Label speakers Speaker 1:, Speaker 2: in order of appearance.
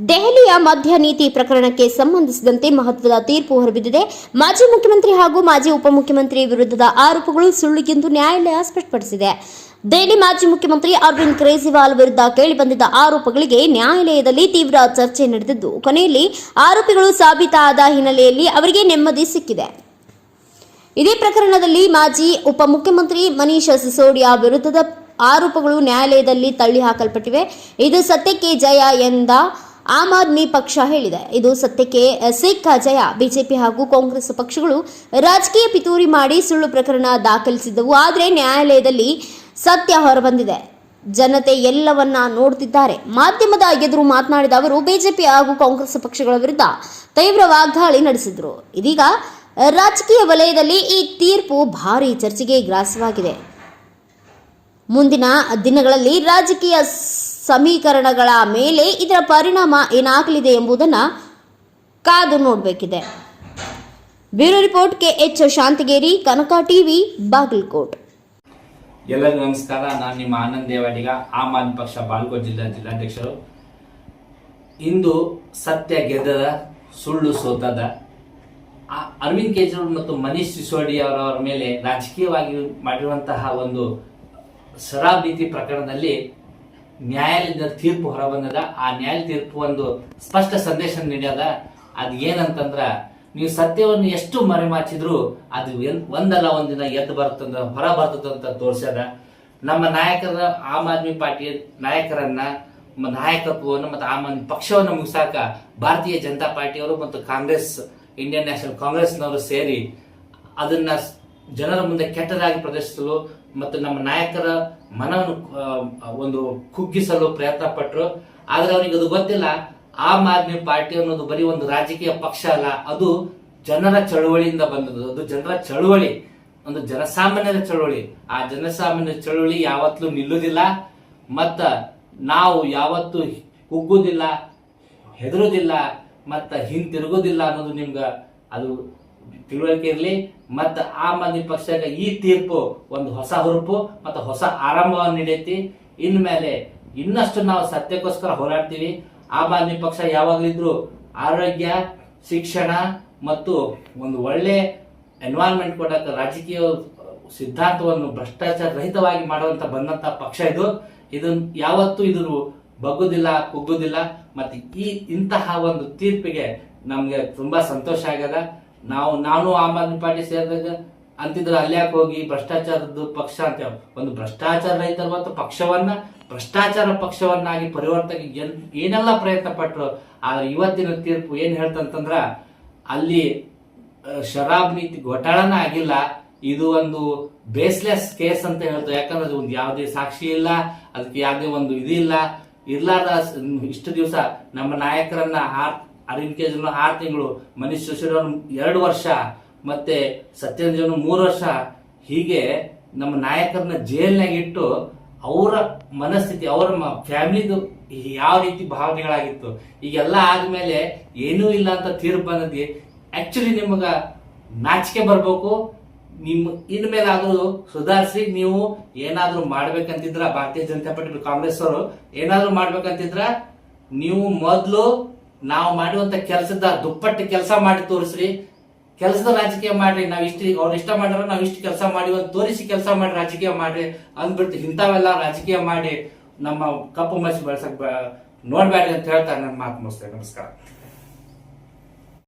Speaker 1: ದೆಹಲಿಯ ಮದ್ಯ ನೀತಿ ಪ್ರಕರಣಕ್ಕೆ ಸಂಬಂಧಿಸಿದಂತೆ ಮಹತ್ವದ ತೀರ್ಪು ಹೊರಬಿದ್ದಿದೆ. ಮಾಜಿ ಮುಖ್ಯಮಂತ್ರಿ ಹಾಗೂ ಮಾಜಿ ಉಪಮುಖ್ಯಮಂತ್ರಿ ವಿರುದ್ಧದ ಆರೋಪಗಳು ಸುಳ್ಳು ಎಂದು ನ್ಯಾಯಾಲಯ ಸ್ಪಷ್ಟಪಡಿಸಿದೆ. ದೆಹಲಿ ಮಾಜಿ ಮುಖ್ಯಮಂತ್ರಿ ಅರವಿಂದ್ ಕೇಜ್ರಿವಾಲ್ ವಿರುದ್ಧ ಕೇಳಿಬಂದಿದ್ದ ಆರೋಪಗಳಿಗೆ ನ್ಯಾಯಾಲಯದಲ್ಲಿ ತೀವ್ರ ಚರ್ಚೆ ನಡೆದಿದ್ದು, ಕೊನೆಯಲ್ಲಿ ಆರೋಪಿಗಳು ಸಾಬೀತಾದ ಹಿನ್ನೆಲೆಯಲ್ಲಿ ಅವರಿಗೆ ನೆಮ್ಮದಿ ಸಿಕ್ಕಿದೆ. ಇದೇ ಪ್ರಕರಣದಲ್ಲಿ ಮಾಜಿ ಉಪಮುಖ್ಯಮಂತ್ರಿ ಮನೀಶ್ ಸಿಸೋಡಿಯಾ ವಿರುದ್ಧದ ಆರೋಪಗಳು ನ್ಯಾಯಾಲಯದಲ್ಲಿ ತಳ್ಳಿಹಾಕಲ್ಪಟ್ಟಿವೆ. ಇದು ಸತ್ಯಕ್ಕೆ ಜಯ ಎಂದ ಆಮ್ ಆದ್ಮಿ ಪಕ್ಷ ಹೇಳಿದೆ. ಇದು ಸತ್ಯಕ್ಕೆ ಸಿಕ್ಕ ಜಯ. ಬಿಜೆಪಿ ಹಾಗೂ ಕಾಂಗ್ರೆಸ್ ಪಕ್ಷಗಳು ರಾಜಕೀಯ ಪಿತೂರಿ ಮಾಡಿ ಸುಳ್ಳು ಪ್ರಕರಣ ದಾಖಲಿಸಿದ್ದವು. ಆದರೆ ನ್ಯಾಯಾಲಯದಲ್ಲಿ ಸತ್ಯ ಹೊರಬಂದಿದೆ. ಜನತೆ ಎಲ್ಲವನ್ನ ನೋಡುತ್ತಿದ್ದಾರೆ. ಮಾಧ್ಯಮದ ಎದುರು ಮಾತನಾಡಿದ ಅವರು ಬಿಜೆಪಿ ಹಾಗೂ ಕಾಂಗ್ರೆಸ್ ಪಕ್ಷಗಳ ವಿರುದ್ಧ ತೀವ್ರ ವಾಗ್ದಾಳಿ ನಡೆಸಿದರು. ಇದೀಗ ರಾಜಕೀಯ ವಲಯದಲ್ಲಿ ಈ ತೀರ್ಪು ಭಾರೀ ಚರ್ಚೆಗೆ ಗ್ರಾಸವಾಗಿದೆ. ಮುಂದಿನ ದಿನಗಳಲ್ಲಿ ರಾಜಕೀಯ ಸಮೀಕರಣಗಳ ಮೇಲೆ ಇದರ ಪರಿಣಾಮ ಏನಾಗಲಿದೆ ಎಂಬುದನ್ನು ಕಾದು ನೋಡಬೇಕಿದೆ. ಬ್ಯೂರೋ ರಿಪೋರ್ಟ್ KH ಶಾಂತಗೇರಿ, ಕನಕ ಟಿವಿ, ಬಾಗಲಕೋಟ್.
Speaker 2: ಎಲ್ಲರಿಗೂ ನಮಸ್ಕಾರ. ನಾನು ನಿಮ್ಮ ಆನಂದ್ ದೇವಾಡಿಗ, ಆಮ್ ಆದ್ಮಿ ಪಕ್ಷ ಬಾಗಲಕೋಟ್ ಜಿಲ್ಲಾಧ್ಯಕ್ಷರು. ಇಂದು ಸತ್ಯ ಗೆದ್ದದ, ಸುಳ್ಳು ಸೋತದ. ಅರವಿಂದ್ ಕೇಜ್ರಿವಾಲ್ ಮತ್ತು ಮನೀಶ್ ಸಿಸೋಡಿಯಾ ಅವರ ಮೇಲೆ ರಾಜಕೀಯವಾಗಿ ಮಾಡಿರುವಂತಹ ಒಂದು ಶರಾಬ್ ನೀತಿ ಪ್ರಕರಣದಲ್ಲಿ ನ್ಯಾಯಾಲಯದ ತೀರ್ಪು ಹೊರಬಂದದ. ಆ ನ್ಯಾಯಾಲಯ ತೀರ್ಪು ಒಂದು ಸ್ಪಷ್ಟ ಸಂದೇಶ ನೀಡ್ಯದ. ಅದ್ ಏನಂತಂದ್ರ, ನೀವು ಸತ್ಯವನ್ನು ಎಷ್ಟು ಮರೆಮಾಚಿದ್ರು ಅದು ಒಂದಲ್ಲ ಒಂದಿನ ಎದ್ದು ಬರ್ತದ, ಹೊರ ಬರ್ತದಂತ ತೋರ್ಸ್ಯದ. ನಮ್ಮ ನಾಯಕರ, ಆಮ್ ಆದ್ಮಿ ಪಾರ್ಟಿಯ ನಾಯಕರನ್ನ, ನಾಯಕತ್ವವನ್ನು ಮತ್ತು ಆಮ್ ಆದ್ಮಿ ಪಕ್ಷವನ್ನು ಮುಗಿಸಾಕ ಭಾರತೀಯ ಜನತಾ ಪಾರ್ಟಿಯವರು ಮತ್ತು ಕಾಂಗ್ರೆಸ್, ಇಂಡಿಯನ್ ನ್ಯಾಷನಲ್ ಕಾಂಗ್ರೆಸ್ನವರು ಸೇರಿ ಅದನ್ನ ಜನರ ಮುಂದೆ ಕೆಟ್ಟದಾಗಿ ಪ್ರದರ್ಶಿಸಲು ಮತ್ತು ನಮ್ಮ ನಾಯಕರ ಮನವನ್ನು ಒಂದು ಕುಗ್ಗಿಸಲು ಪ್ರಯತ್ನ ಪಟ್ಟರು. ಆದ್ರೆ ಅವರಿಗೆ ಅದು ಗೊತ್ತಿಲ್ಲ, ಆಮ್ ಆದ್ಮಿ ಪಾರ್ಟಿ ಅನ್ನೋದು ಬರೀ ಒಂದು ರಾಜಕೀಯ ಪಕ್ಷ ಅಲ್ಲ, ಅದು ಜನರ ಚಳುವಳಿಯಿಂದ ಬಂದದ್ದು. ಅದು ಜನರ ಚಳುವಳಿ, ಒಂದು ಜನಸಾಮಾನ್ಯರ ಚಳುವಳಿ. ಆ ಜನಸಾಮಾನ್ಯರ ಚಳುವಳಿ ಯಾವತ್ತೂ ನಿಲ್ಲುವುದಿಲ್ಲ. ಮತ್ತ ನಾವು ಯಾವತ್ತೂ ಕುಗ್ಗುದಿಲ್ಲ, ಹೆದರುದಿಲ್ಲ, ಮತ್ತ ಹಿಂತಿರುಗುದಿಲ್ಲ ಅನ್ನೋದು ನಿಮ್ಗ ಅದು ತಿಳುವಳಿಕೆ ಇರಲಿ. ಮತ್ತ ಆಮ್ ಆದ್ಮಿ ಪಕ್ಷಕ್ಕೆ ಈ ತೀರ್ಪು ಒಂದು ಹೊಸ ಹುರುಪು ಮತ್ತು ಹೊಸ ಆರಂಭವನ್ನು ನೀಡೈತಿ. ಇನ್ಮೇಲೆ ಇನ್ನಷ್ಟು ನಾವು ಸತ್ಯಕ್ಕೋಸ್ಕರ ಹೋರಾಡ್ತೀವಿ. ಆಮ್ ಆದ್ಮಿ ಪಕ್ಷ ಯಾವಾಗಲಿದ್ರು ಆರೋಗ್ಯ, ಶಿಕ್ಷಣ ಮತ್ತು ಒಂದು ಒಳ್ಳೆ ಎನ್ವೈರನ್ಮೆಂಟ್ ಕೊಡಕ್ಕೆ ರಾಜಕೀಯ ಸಿದ್ಧಾಂತವನ್ನು ಭ್ರಷ್ಟಾಚಾರ ರಹಿತವಾಗಿ ಮಾಡುವಂತ ಬಂದಂತ ಪಕ್ಷ ಇದು. ಇದನ್ನ ಯಾವತ್ತೂ ಇದು ಬಗ್ಗುದಿಲ್ಲ, ಕುಗ್ಗುದಿಲ್ಲ. ಮತ್ತೆ ಇಂತಹ ಒಂದು ತೀರ್ಪಿಗೆ ನಮ್ಗೆ ತುಂಬಾ ಸಂತೋಷ ಆಗ್ಯದ. ನಾನು ಆಮ್ ಆದ್ಮಿ ಪಾರ್ಟಿ ಸೇರಿದಾಗ ಅಂತಿದ್ರೆ ಅಲ್ಯಾಕೆ ಹೋಗಿ ಭ್ರಷ್ಟಾಚಾರದ ಪಕ್ಷ ಅಂತ, ಒಂದು ಭ್ರಷ್ಟಾಚಾರ ರಹಿತ ಭ್ರಷ್ಟಾಚಾರ ಪಕ್ಷವನ್ನಾಗಿ ಪರಿವರ್ತನೆ ಏನೆಲ್ಲ ಪ್ರಯತ್ನ ಪಟ್ರು. ಆದ್ರೆ ಇವತ್ತಿನ ತೀರ್ಪು ಏನ್ ಹೇಳ್ತಂತಂದ್ರ, ಅಲ್ಲಿ ಶರಾಬ್ ನೀತಿ ಘೋಟಾಳನ ಆಗಿಲ್ಲ, ಇದು ಒಂದು ಬೇಸ್ಲೆಸ್ ಕೇಸ್ ಅಂತ ಹೇಳ್ತಾರೆ. ಯಾಕಂದ್ರೆ ಒಂದು ಯಾವುದೇ ಸಾಕ್ಷಿ ಇಲ್ಲ, ಅದಕ್ಕೆ ಯಾವುದೇ ಒಂದು ಇದಿಲ್ಲ. ಇರ್ಲಾರ್ದ ಇಷ್ಟು ದಿವಸ ನಮ್ಮ ನಾಯಕರನ್ನ ಅರವಿಂದ್ ಕೇಜ್ರಿವಾಲ್ 6 ತಿಂಗಳು, ಮನೀಶ್ ಸಿಸೋಡಿಯಾ 2 ವರ್ಷ, ಮತ್ತೆ ಸತ್ಯೇಂದ್ರ 3 ವರ್ಷ, ಹೀಗೆ ನಮ್ಮ ನಾಯಕರನ್ನ ಜೈಲ್ನಾಗ ಇಟ್ಟು ಅವರ ಮನಸ್ಥಿತಿ, ಅವರ ಫ್ಯಾಮಿಲಿದು ಯಾವ ರೀತಿ ಭಾವನೆಗಳಾಗಿತ್ತು, ಈಗೆಲ್ಲ ಆದ್ಮೇಲೆ ಏನೂ ಇಲ್ಲ ಅಂತ ತೀರ್ಪು ಬಂದದಿ. ಆಕ್ಚುಲಿ ನಿಮಗ ನಾಚಿಕೆ ಬರ್ಬೇಕು. ಇನ್ಮೇಲಾದ್ರೂ ಸುಧಾರಿಸಿ ನೀವು ಏನಾದ್ರೂ ಮಾಡ್ಬೇಕಂತಿದ್ರ, ಭಾರತೀಯ ಜನತಾ ಪಾರ್ಟಿ ಕಾಂಗ್ರೆಸ್ ಅವರು ಏನಾದ್ರೂ ಮಾಡ್ಬೇಕಂತಿದ್ರ, ನೀವು ಮೊದಲು ನಾವು ಮಾಡುವಂತ ಕೆಲಸದ ದುಪ್ಪಟ್ಟು ಕೆಲಸ ಮಾಡಿ ತೋರಿಸ್ರಿ. ಕೆಲಸದ ರಾಜಕೀಯ ಮಾಡ್ರಿ. ಅವ್ರು ಇಷ್ಟ ಮಾಡ್ರ ನಾವ್ ಇಷ್ಟು ಕೆಲಸ ಮಾಡಿ ತೋರಿಸಿ ಕೆಲಸ ಮಾಡಿ ರಾಜಕೀಯ ಮಾಡ್ರಿ ಅಂದ್ಬಿಟ್ಟು ಇಂಥವೆಲ್ಲ ರಾಜಕೀಯ ಮಾಡಿ ನಮ್ಮ ಕಪ್ಪು ಮಸಿ ಬೆಳ್ಸಕ್ ನೋಡ್ಬೇಡ್ರಿ ಅಂತ ಹೇಳ್ತಾರೆ. ನನ್ನ ಮಾತು ಮುಗಿಸ್ತೇನೆ. ನಮಸ್ಕಾರ.